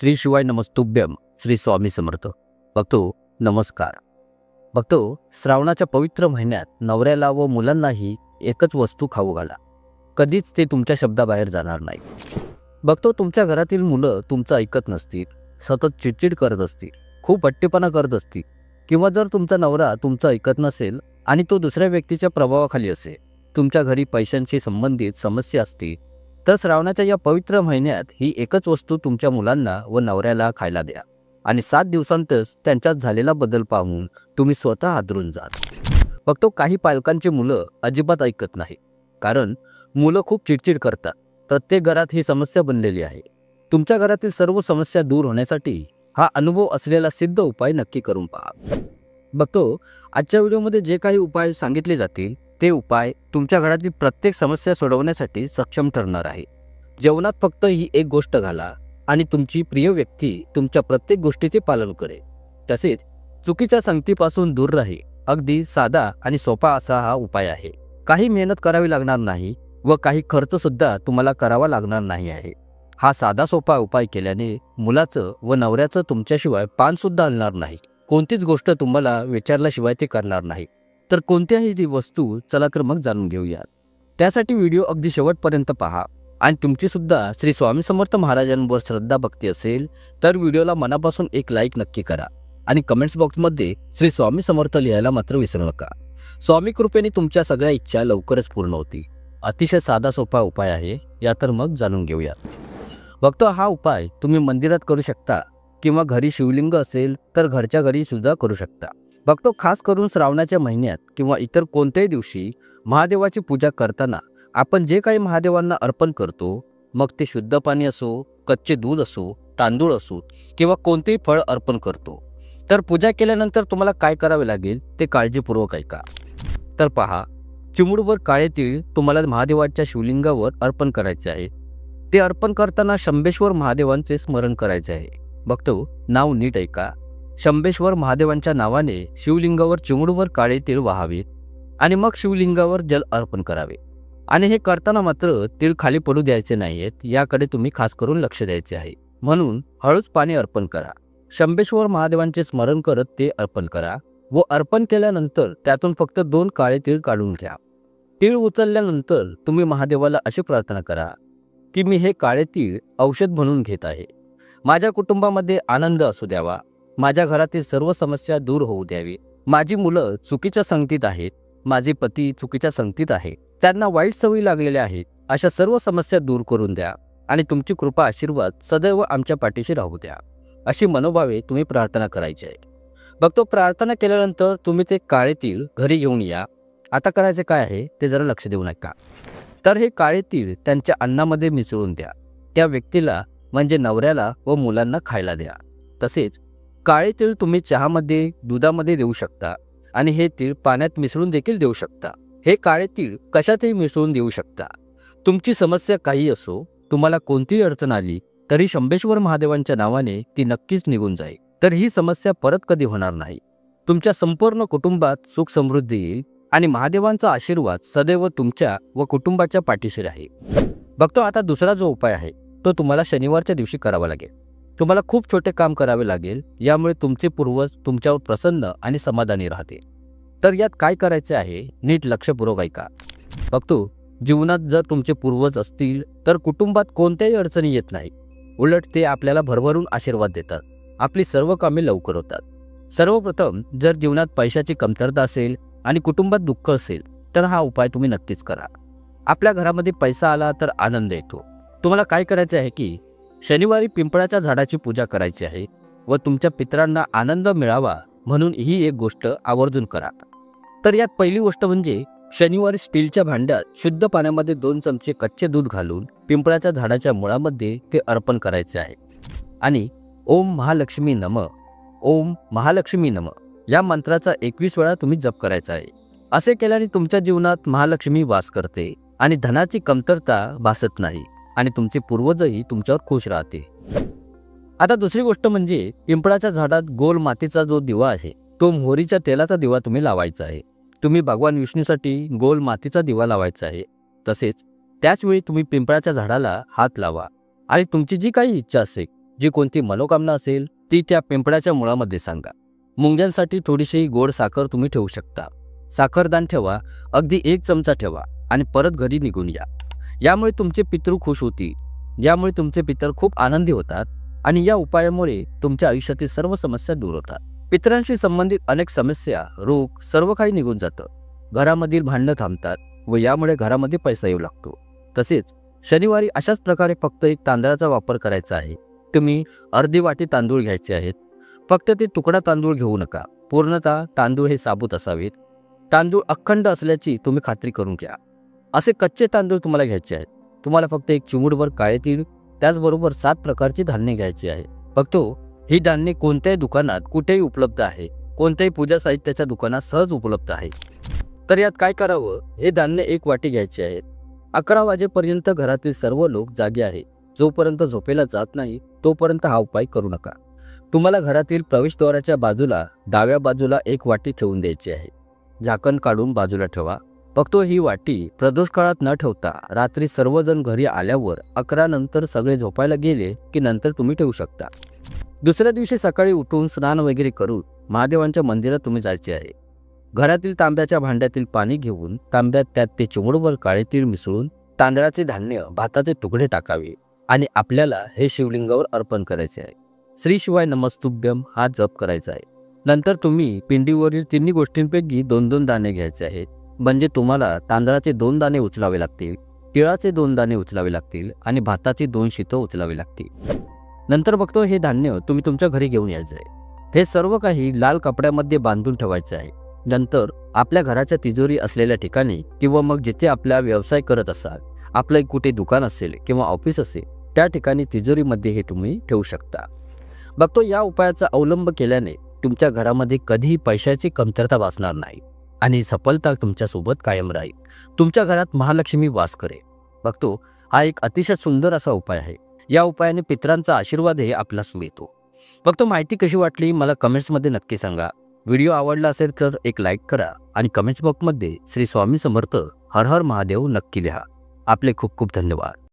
श्री शिवाय नमस्तुभ्यम. श्री स्वामी समर्थ. भक्तो नमस्कार. भक्तो, श्रावणाच्या पवित्र महिन्यात नवऱ्याला व मुलांनाही एकच वस्तू खाऊ घाला. कधीच ते तुमच्या शब्दाबाहेर जाणार नाही. भक्तो, तुमच्या घरातील मुलं तुमचं ऐकत नसतील, सतत चिडचिड करत असतील, खूप हट्टीपणा करत असतील, किंवा जर तुमचा नवरा तुमचं ऐकत नसेल आणि तो दुसऱ्या व्यक्तीच्या प्रभावाखाली असेल, तुमच्या घरी पैशांशी संबंधित समस्या असतील, तर श्रावणाच्या या पवित्र महिन्यात ही एकच वस्तू तुमच्या मुलांना व नवऱ्याला खायला द्या आणि 7 दिवसांतच त्यांच्यात झालेला बदल पाहून तुम्ही स्वतः हादरून जाल. फक्त काही पालकांची मुलं अजिबात ऐकत नाही, कारण मुलं खूप चिडचिड करतात. प्रत्येक घरात ही समस्या बनलेली आहे. तुमच्या घरातील सर्व समस्या दूर होण्यासाठी हा अनुभव असलेला सिद्ध उपाय नक्की करून पहा. बघतो, आजच्या व्हिडिओमध्ये जे काही उपाय सांगितले जातील ते उपाय तुमच्या घरातील प्रत्येक समस्या सोडवण्यासाठी सक्षम ठरणार आहे. जेवणात फक्त ही एक गोष्ट घाला आणि तुमची प्रिय व्यक्ती तुमच्या प्रत्येक गोष्टीचे पालन करेल. तसेच चुकीच्या संगतीपासून दूर राहील. अगदी साधा आणि सोपा असा हा उपाय आहे. काही मेहनत करावी लागणार नाही व काही खर्च सुद्धा तुम्हाला करावा लागणार नाही आहे. हा साधा सोपा उपाय केल्याने मुलाचं व नवऱ्याचं तुमच्याशिवाय पान सुद्धा हलणार नाही. कोणतीच गोष्ट तुम्हाला विचारल्याशिवाय ते करणार नाही. तर कोणत्याही ती वस्तू, चला तर मग जाणून घेऊया. त्यासाठी व्हिडिओ अगदी शेवटपर्यंत पहा. आणि तुमची सुद्धा श्री स्वामी समर्थ महाराजांवर श्रद्धा भक्ती असेल तर व्हिडिओला मनापासून एक लाईक नक्की करा आणि कमेंट्स बॉक्समध्ये श्री स्वामी समर्थ लिहायला मात्र विसरू नका. स्वामी कृपेने तुमच्या सगळ्या इच्छा लवकरच पूर्ण होतील. अतिशय साधा सोपा उपाय आहे. या तर मग जाणून घेऊया. फक्त हा उपाय तुम्ही मंदिरात करू शकता किंवा घरी शिवलिंग असेल तर घरच्या घरी सुद्धा करू शकता. बघतो, खास करून श्रावणाच्या महिन्यात किंवा इतर कोणत्याही दिवशी महादेवाची पूजा करताना आपण जे काही महादेवांना अर्पण करतो, मग ते शुद्ध पाणी असो, कच्चे दूध असो, तांदूळ असो किंवा कोणतेही फळ अर्पण करतो, तर पूजा केल्यानंतर तुम्हाला काय करावे लागेल ते काळजीपूर्वक ऐका. तर पहा, चिमूटभर काळे तीळ तुम्हाला महादेवाच्या शिवलिंगावर अर्पण करायचे आहे. ते अर्पण करताना शंभेश्वर महादेवांचे स्मरण करायचे आहे. बघतो, नाव नीट ऐका. शंभेश्वर महादेवांच्या नावाने शिवलिंगावर चिमूटभर काळे तीळ वाहावेत आणि मग शिवलिंगावर जल अर्पण करावे. आणि हे करताना मात्र तीळ खाली पडू द्यायचे नाहीयेत, याकडे तुम्ही खास करून लक्ष द्यायचे आहे. म्हणून हळूच पाणी अर्पण करा. शंभेश्वर महादेवांचे स्मरण करत ते अर्पण करा व अर्पण केल्यानंतर त्यातून फक्त 2 काळे तीळ काढून घ्या. तीळ उचलल्यानंतर तुम्ही महादेवाला अशी प्रार्थना करा की मी हे काळे तीळ औषध म्हणून घेत आहे. माझ्या कुटुंबामध्ये आनंद असू द्यावा. माझ्या घरातील सर्व समस्या दूर होऊ द्यावी. माझी मुलं चुकीच्या संगतीत आहेत. माझे पती चुकीच्या संगतीत आहे. त्यांना वाईट सवयी लागलेल्या आहेत. अशा सर्व समस्या दूर करून द्या आणि तुमची कृपा आशीर्वाद सदैव आमच्या पाठीशी राहू द्या. अशी मनोभावे तुम्ही प्रार्थना करायची आहे. बघतो, प्रार्थना केल्यानंतर तुम्ही ते काळे तीळ घरी घेऊन या. आता करायचे काय आहे ते जरा लक्ष देऊ नका. तर हे काळे तीळ त्यांच्या अन्नामध्ये मिसळून द्या. त्या व्यक्तीला म्हणजे नवऱ्याला व मुलांना खायला द्या. तसेच काळे तीळ तुम्ही चहामध्ये, दुधामध्ये देऊ शकता आणि हे तीळ पाण्यात मिसळून देखील देऊ शकता. हे काळे तीळ कशातही मिसळून देऊ शकता. तुमची समस्या काही असो, तुम्हाला कोणतीही अडचण आली तरी शंभेश्वर महादेवांच्या नावाने ती नक्कीच निघून जाईल. तर ही समस्या परत कधी होणार नाही. तुमच्या संपूर्ण कुटुंबात सुख समृद्धी येईल आणि महादेवांचा आशीर्वाद सदैव तुमच्या व कुटुंबाच्या पाठीशी राहील. बघतो, आता दुसरा जो उपाय आहे तो तुम्हाला शनिवारच्या दिवशी करावा लागेल. तुम्हाला खूप छोटे काम करावे लागेल. यामुळे तुमचे पूर्वज तुमच्यावर प्रसन्न आणि समाधानी राहतील. तर यात काय करायचे आहे नीट लक्षपूर्वक ऐका. बघतो, जीवनात जर तुमचे पूर्वज असतील तर कुटुंबात कोणत्याही अडचणी येत नाही. उलट ते आपल्याला भरभरून आशीर्वाद देतात. आपली सर्व कामे लवकर होतात. सर्वप्रथम, जर जीवनात पैशाची कमतरता असेल आणि कुटुंबात दुःख असेल तर हा उपाय तुम्ही नक्कीच करा. आपल्या घरामध्ये पैसा आला तर आनंद येतो. तुम्हाला काय करायचे आहे की शनिवारी पिंपळाच्या झाडाची पूजा करायची आहे व तुमच्या पितरांना आनंद मिळावा म्हणून ही एक गोष्ट आवर्जून करा. तर यात पहिली गोष्ट म्हणजे शनिवारी स्टीलच्या भांड्यात शुद्ध पाण्यामध्ये 2 चमचे कच्चे दूध घालून पिंपळाच्या झाडाच्या मुळामध्ये ते अर्पण करायचे आहे आणि ओम महालक्ष्मी नमः, ओम महालक्ष्मी नमः या मंत्राचा 21 वेळा तुम्ही जप करायचा आहे. असे केल्याने तुमच्या जीवनात महालक्ष्मी वास करते आणि धनाची कमतरता भासत नाही आणि तुमचे पूर्वजही तुमच्यावर खुश राहते. आता दुसरी गोष्ट म्हणजे पिंपळाच्या झाडात गोल मातीचा जो दिवा आहे तो मोहरीच्या तेलाचा दिवा तुम्ही लावायचा आहे. तुम्ही भगवान विष्णूसाठी गोल मातीचा दिवा लावायचा आहे. तसेच त्याचवेळी तुम्ही पिंपळाच्या झाडाला हात लावा आणि तुमची जी काही इच्छा असेल जी कोणती मनोकामना असेल ती त्या पिंपळाच्या मुळामध्ये सांगा. मुंग्यांसाठी थोडीशी गोड साखर तुम्ही ठेवू शकता. साखरदान ठेवा, अगदी 1 चमचा ठेवा आणि परत घरी निघून या. यामुळे तुमचे पितृ खुश होतील. यामुळे तुमचे पितर खूप आनंदी होतात आणि या उपायामुळे तुमच्या आयुष्यातील सर्व समस्या दूर होतात. पितरांशी संबंधित अनेक समस्या, रोग सर्व काही निघून जातं. घरामधील भांडणं थांबतात व यामुळे घरामध्ये पैसा येऊ लागतो. तसेच शनिवारी अशाच प्रकारे फक्त एक तांदळाचा वापर करायचा आहे. तुम्ही अर्धी वाटी तांदूळ घ्यायचे आहेत. फक्त ते तुकडा तांदूळ घेऊ नका. पूर्णतः तांदूळ हे साबूत असावेत. तांदूळ अखंड असल्याची तुम्ही खात्री करून घ्या. असे कच्चे तांदूळ तुम्हाला घ्यायचे आहेत. तुम्हाला फक्त एक चिमूटभर काळे तीळ, त्याचबरोबर 7 प्रकारची धान्य घ्यायची आहे. बघतो ही धान्य कोणत्याही दुकानात कुठेही उपलब्ध आहे. कोणत्याही पूजा साहित्याच्या दुकानात सहज उपलब्ध आहे. तर यात काय करावं, हे धान्य 1 वाटी घ्यायचे आहेत. 11 वाजेपर्यंत घरातील सर्व लोक जागे आहेत. जोपर्यंत झोपेला जात नाही तोपर्यंत हा उपाय करू नका. तुम्हाला घरातील प्रवेशद्वाराच्या बाजूला डाव्या बाजूला 1 वाटी ठेवून द्यायची आहे. झाकण काढून बाजूला ठेवा. फक्त ही वाटी प्रदोष काळात न ठेवता रात्री सर्वजण घरी आल्यावर 11 नंतर सगळे झोपायला गेले की नंतर तुम्ही ठेवू शकता. दुसऱ्या दिवशी सकाळी उठून स्नान वगैरे करून महादेवांच्या मंदिरात तुम्ही जायचे आहे. घरातील तांब्याच्या भांड्यातील पाणी घेऊन तांब्यात त्यात ते चिमूटभर काळे तीळ मिसळून तांदळाचे धान्य, भाताचे तुकडे टाकावे आणि आपल्याला हे शिवलिंगावर अर्पण करायचे आहे. श्री शिवाय नमस्तुभ्यम हा जप करायचा आहे. नंतर तुम्ही पिंडीवरील तिन्ही गोष्टींपैकी 2-2 दाणे घ्यायचे आहेत. म्हणजे तुम्हाला तांदळाचे 2 दाणे उचलावे लागतील, तिळाचे 2 दाणे उचलावे लागतील आणि भाताचे 2 शीतं उचलावे लागतील. नंतर बघतो हे धान्य तुम्ही तुमच्या घरी घेऊन यायचं आहे. हे सर्व काही लाल कपड्यामध्ये बांधून ठेवायचे आहे. नंतर आपल्या घराच्या तिजोरी असलेल्या ठिकाणी किंवा मग जिथे आपला व्यवसाय करत असाल, आपलं कुठे दुकान असेल किंवा ऑफिस असेल, त्या ठिकाणी तिजोरीमध्ये हे तुम्ही ठेवू शकता. बघतो या उपायाचा अवलंब केल्याने तुमच्या घरामध्ये कधीही पैशाची कमतरता भासणार नाही आणि सफलता तुमच्यासोबत कायम राहील. तुमच्या घरात महालक्ष्मी वास करेल. बघतो हा एक अतिशय सुंदर असा उपाय आहे. या उपायाने पितरांचा आशीर्वादही आपल्यास मिळतो. बघतो माहिती कशी वाटली मला कमेंट्समध्ये नक्की सांगा. व्हिडिओ आवडला असेल तर एक लाईक करा आणि कमेंट्स बॉक्समध्ये श्री स्वामी समर्थ हर हर महादेव नक्की लिहा. आपले खूप खूप धन्यवाद.